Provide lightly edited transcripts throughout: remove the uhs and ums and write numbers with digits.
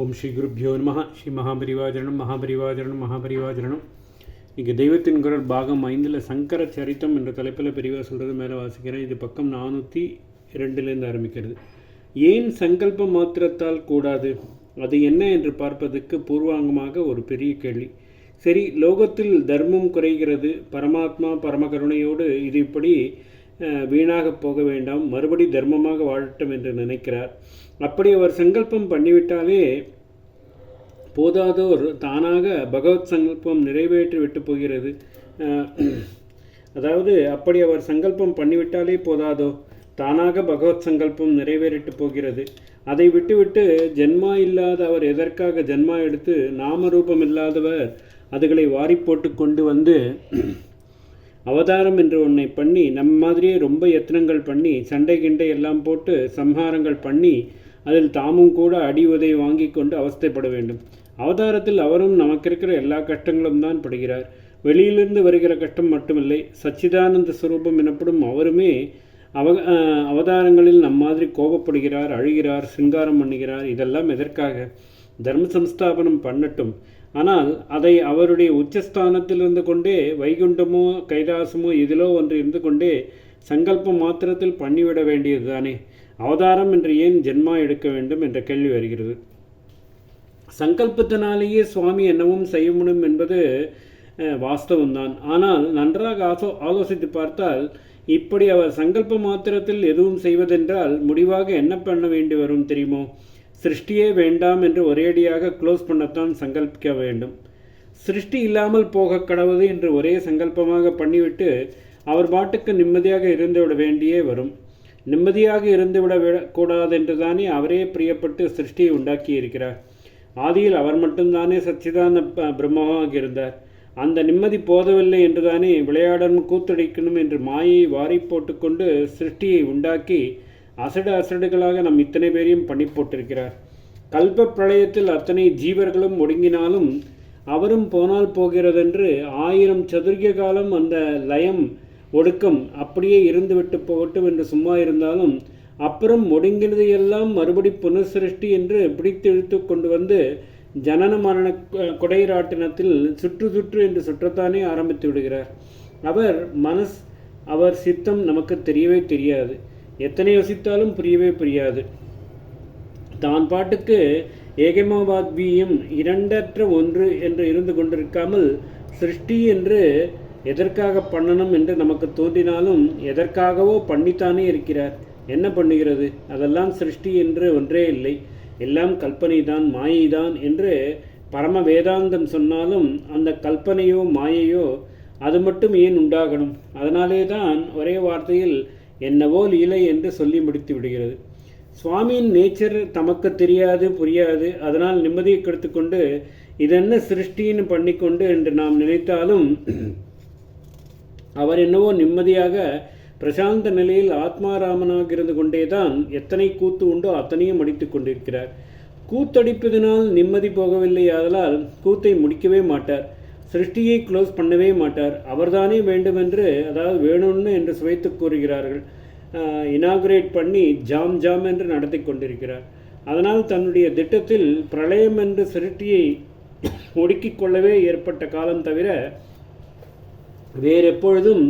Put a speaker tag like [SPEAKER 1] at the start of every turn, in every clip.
[SPEAKER 1] ஓம் ஸ்ரீ குருப்யோ நமஹ. ஸ்ரீ மகாபரிவாஜரணம் மகாபரிவாஜரணம் மகாபரிவாஜரணம். இங்கே தெய்வத்தின் குரல் பாகம் 5 சங்கர சரித்தம் என்ற தலைப்பில் பெரியவா சொல்கிறது மேலே வாசிக்கிறேன். இது பக்கம் 402 ஆரம்பிக்கிறது. ஏன் சங்கல்ப மாத்திரத்தால் கூடாது, அது என்ன என்று பார்ப்பதற்கு பூர்வாங்கமாக ஒரு பெரிய கேள்வி. சரி, லோகத்தில் தர்மம் குறைகிறது, பரமாத்மா பரமகருணையோடு இது இப்படி வீணாக போக வேண்டாம், மறுபடி தர்மமாக வாழட்டும் என்று நினைக்கிறார். அப்படி அவர் சங்கல்பம் பண்ணிவிட்டாலே போதாதோர் தானாக பகவத் சங்கல்பம் நிறைவேற்றி விட்டு போகிறது. அதாவது அப்படி அவர் சங்கல்பம் பண்ணிவிட்டாலே போதாதோ, தானாக பகவத் சங்கல்பம் நிறைவேறிட்டு போகிறது. அதை விட்டுவிட்டு ஜென்மா இல்லாத அவர் எதற்காக ஜென்மா எடுத்து நாமரூபம் இல்லாதவர் அதுகளை வாரி போட்டு கொண்டு வந்து அவதாரம் என்று ஒன்றை பண்ணி நம் மாதிரியே ரொம்ப யத்னங்கள் பண்ணி சண்டை கிண்டை எல்லாம் போட்டு சம்ஹாரங்கள் பண்ணி அதில் தாமும் கூட அடி உதை வாங்கி கொண்டு அவஸ்தைப்பட வேண்டும். அவதாரத்தில் அவரும் நமக்கு இருக்கிற எல்லா கஷ்டங்களும் தான் படுகிறார். வெளியிலிருந்து வருகிற கஷ்டம் மட்டுமில்லை, சச்சிதானந்த ஸ்வரூபம் எனப்படும் அவருமே அவதாரங்களில் நம் மாதிரி கோபப்படுகிறார், அழுகிறார், சிங்காரம் பண்ணுகிறார். இதெல்லாம் எதற்காக? தர்ம சம்ஸ்தாபனம் பண்ணட்டும். ஆனால் அதை அவருடைய உச்சஸ்தானத்தில் இருந்து கொண்டே வைகுண்டமோ கைலாசமோ இதிலோ ஒன்று இருந்து கொண்டே சங்கல்பம் மாத்திரத்தில் பண்ணிவிட வேண்டியது தானே. அவதாரம் என்று ஏன் ஜென்மா எடுக்க வேண்டும் என்ற கேள்வி வருகிறது. சங்கல்பத்தினாலேயே சுவாமி என்னவும் செய்ய முடியும் என்பது வாஸ்தவம்தான். ஆனால் நன்றாக ஆலோசித்து பார்த்தால் இப்படி அவர் சங்கல்ப மாத்திரத்தில் எதுவும் செய்வதென்றால் முடிவாக என்ன பண்ண வேண்டி வரும் தெரியுமோ? சிருஷ்டியே வேண்டாம் என்று ஒரேடியாக க்ளோஸ் பண்ணத்தான் சங்கல்பிக்க வேண்டும். சிருஷ்டி இல்லாமல் போக கடவுது என்று ஒரே சங்கல்பமாக பண்ணிவிட்டு அவர் பாட்டுக்கு நிம்மதியாக இருந்துவிட வேண்டியே வரும். நிம்மதியாக இருந்துவிட கூடாதென்று தானே அவரே பிரியப்பட்டு சிருஷ்டியை உண்டாக்கி இருக்கிறார். ஆதியில் அவர் மட்டும்தானே சச்சிதான பிரம்மமாக இருந்தார். அந்த நிம்மதி போதவில்லை என்று தானே விளையாடணும் கூத்தடிக்கணும் என்று மாயை வாரி போட்டுக்கொண்டு சிருஷ்டியை உண்டாக்கி அசடுகளாக நம் இத்தனை பேரையும் பண்ணி போட்டிருக்கிறார். கல்ப பிரளயத்தில் அத்தனை ஜீவர்களும் ஒடுங்கினாலும் அவரும் போனால் போகிறதென்று 1000 சதுர்ய காலம் அந்த லயம் ஒடுக்கம் அப்படியே இருந்துவிட்டு போகட்டும் என்று சும்மா இருந்தாலும் அப்புறம் ஒடுங்கினது எல்லாம் மறுபடி புனர்சிருஷ்டி என்று பிடித்து இழுத்து கொண்டு வந்து ஜனன மரண கொடைராட்டினத்தில் சுற்று என்று சுற்றத்தானே ஆரம்பித்து விடுகிறார். அவர் சித்தம் நமக்கு தெரியவே தெரியாது. எத்தனை யோசித்தாலும் புரியவே. தான் பாட்டுக்கு ஏகமவாத்வியும் இரண்டற்ற ஒன்று என்று இருந்து கொண்டிருக்காமல் சிருஷ்டி என்று எதற்காக பண்ணணும் என்று நமக்கு தோன்றினாலும் எதற்காகவோ பண்ணித்தானே இருக்கிறார். என்ன பண்ணுகிறது? அதெல்லாம் சிருஷ்டி என்று ஒன்றே இல்லை, எல்லாம் கல்பனை தான், மாயைதான் என்று பரம வேதாந்தம் சொன்னாலும் அந்த கல்பனையோ மாயையோ அது மட்டும் ஏன் உண்டாகணும்? அதனாலே தான் ஒரே வார்த்தையில் என்னவோ லீலை என்று சொல்லி முடித்து விடுகிறது. சுவாமியின் நேச்சர் தமக்கு தெரியாது, புரியாது. அதனால் நிம்மதியை கெடுத்துக்கொண்டு இதென்ன சிருஷ்டின்னு பண்ணிக்கொண்டு என்று நாம் நினைத்தாலும் அவர் என்னவோ நிம்மதியாக பிரசாந்த நிலையில் ஆத்மாராமனாக இருந்து கொண்டேதான் எத்தனை கூத்து உண்டோ அத்தனையும் அடித்து கொண்டிருக்கிறார். கூத்தடிப்பதனால் நிம்மதி போகவில்லை. ஆதலால் கூத்தை முடிக்கவே மாட்டார், சிருஷ்டியை க்ளோஸ் பண்ணவே மாட்டார். அவர்தானே வேண்டுமென்று, அதாவது வேணும்னு என்று சுவைத்து கூறுகிறார்கள், இனாகுரேட் பண்ணி ஜாம் என்று நடத்தி கொண்டிருக்கிறார். அதனால் தன்னுடைய திட்டத்தில் பிரளயம் என்று சிருஷ்டியை ஒடுக்கிக் கொள்ளவே ஏற்பட்ட காலம் தவிர வேறெப்பொழுதும்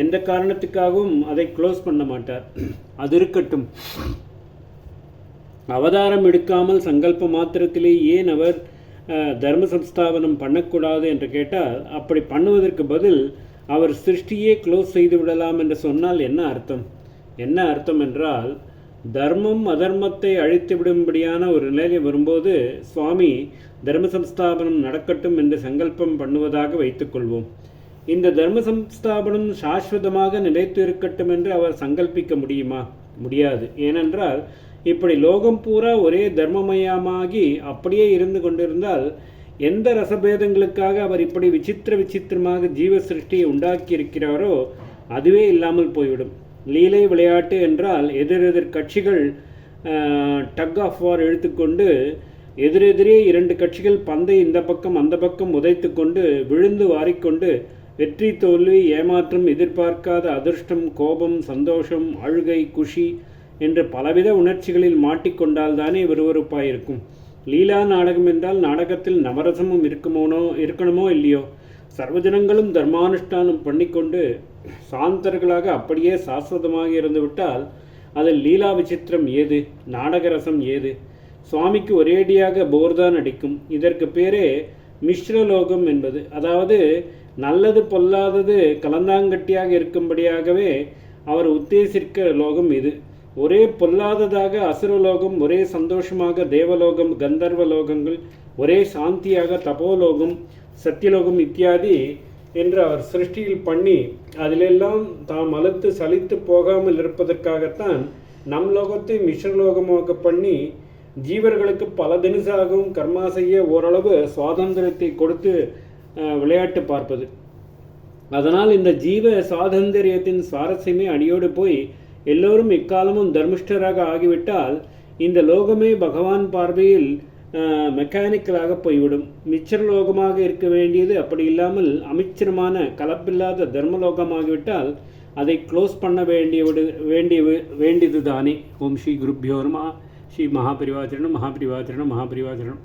[SPEAKER 1] எந்த காரணத்துக்காகவும் அதை க்ளோஸ் பண்ண மாட்டார். அது இருக்கட்டும், அவதாரம் எடுக்காமல் சங்கல்ப மாத்திரத்திலே ஏன் அவர் தர்ம சம்ஸ்தாபனம் பண்ணக்கூடாது என்று கேட்டால், அப்படி பண்ணுவதற்கு பதில் அவர் சிருஷ்டியே க்ளோஸ் செய்து விடலாம் என்று சொன்னால் என்ன அர்த்தம் என்றால், தர்மம் அதர்மத்தை அழித்து விடும்படியான ஒரு நிலையில் வரும்போது சுவாமி தர்ம சம்ஸ்தாபனம் நடக்கட்டும் என்று சங்கல்பம் பண்ணுவதாக வைத்துக்கொள்வோம். இந்த தர்ம சம்ஸ்தாபனம் சாஸ்வதமாக நிலைத்து இருக்கட்டும் என்று அவர் சங்கல்பிக்க முடியுமா? முடியாது. ஏனென்றால் இப்படி லோகம் பூரா ஒரே தர்மமயமாகி அப்படியே இருந்து கொண்டிருந்தால் எந்த ரசபேதங்களுக்காக அவர் இப்படி விசித்திரமாக ஜீவ சிருஷ்டியை உண்டாக்கி இருக்கிறாரோ அதுவே இல்லாமல் போய்விடும். லீலை விளையாட்டு என்றால் எதிரெதிர் கட்சிகள் டக் ஆஃப் வார் இழுத்துக்கொண்டு எதிரெதிரே 2 கட்சிகள் பந்தை இந்த பக்கம் அந்த பக்கம் உதைத்து கொண்டு விழுந்து வாரிக்கொண்டு வெற்றி தோல்வி ஏமாற்றம் எதிர்பார்க்காத அதிர்ஷ்டம் கோபம் சந்தோஷம் அழுகை குஷி என்று பலவித உணர்ச்சிகளில் மாட்டிக்கொண்டால் தானே விறுவிறுப்பாயிருக்கும். லீலா நாடகம் என்றால் நாடகத்தில் நவரசமும் இருக்கணுமோ இல்லையோ? சர்வஜனங்களும் தர்மானுஷ்டானம் பண்ணிக்கொண்டு சாந்தர்களாக அப்படியே சாஸ்வதமாக இருந்துவிட்டால் அதில் லீலா விசித்திரம் ஏது? நாடகரசம் ஏது? சுவாமிக்கு ஒரேடியாக போர்தான் அடிக்கும். இதற்கு பேரே மிஸ்ரலோகம் என்பது. அதாவது நல்லது பொல்லாதது கலந்தாங்கட்டியாக இருக்கும்படியாகவே அவர் உத்தேசிக்க லோகம் இது. ஒரே பொல்லாததாக அசுரலோகம், ஒரே சந்தோஷமாக தேவலோகம், கந்தர்வ லோகங்கள், ஒரே சாந்தியாக தபோலோகம், சத்தியலோகம் இத்தியாதி என்று அவர் சிருஷ்டியில் பண்ணி அதிலெல்லாம் தாம் அழுத்து சலித்து போகாமல் இருப்பதற்காகத்தான் நம் லோகத்தை மிஸ்ரலோகமாக பண்ணி ஜீவர்களுக்கு பல தினசாகவும் கர்மா செய்ய ஓரளவு சுவாதந்திரத்தை கொடுத்து விளையாட்டு பார்ப்பது. அதனால் இந்த ஜீவ சுவாதந்திரியத்தின் சுவாரஸ்யமே அடியோடு போய் எல்லோரும் இக்காலமும் தர்மிஷ்டராக ஆகிவிட்டால் இந்த லோகமே பகவான் பார்வையில் மெக்கானிக்கலாக போய்விடும். மிச்சரலோகமாக இருக்க வேண்டியது அப்படி இல்லாமல் அமைச்சரமான கலப்பில்லாத தர்மலோகமாகிவிட்டால் அதை க்ளோஸ் பண்ண வேண்டியது தானே. ஓம் ஸ்ரீ குருப்யோ நமः. ஸ்ரீ மகாபரிவாச்சரணம் மகாபரிவாச்சரணம் மகாபரிவாச்சரணம்.